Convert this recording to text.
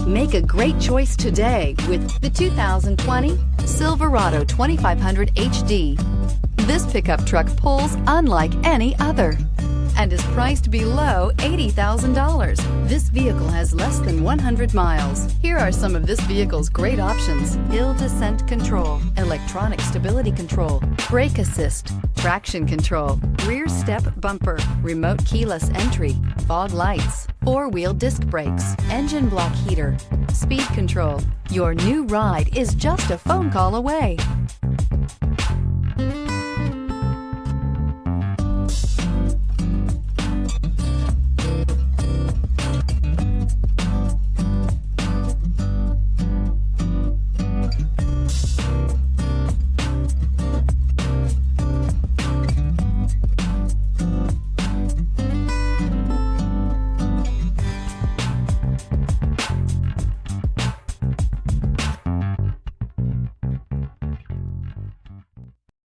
Make a great choice today with the 2020 Silverado 2500HD. This pickup truck pulls unlike any other and is priced below $80,000. This vehicle has less than 100 miles. Here are some of this vehicle's great options: hill descent control, electronic stability control, brake assist, traction control, rear step bumper, remote keyless entry, fog lights, four-wheel disc brakes, engine block heater, speed control. Your new ride is just a phone call away.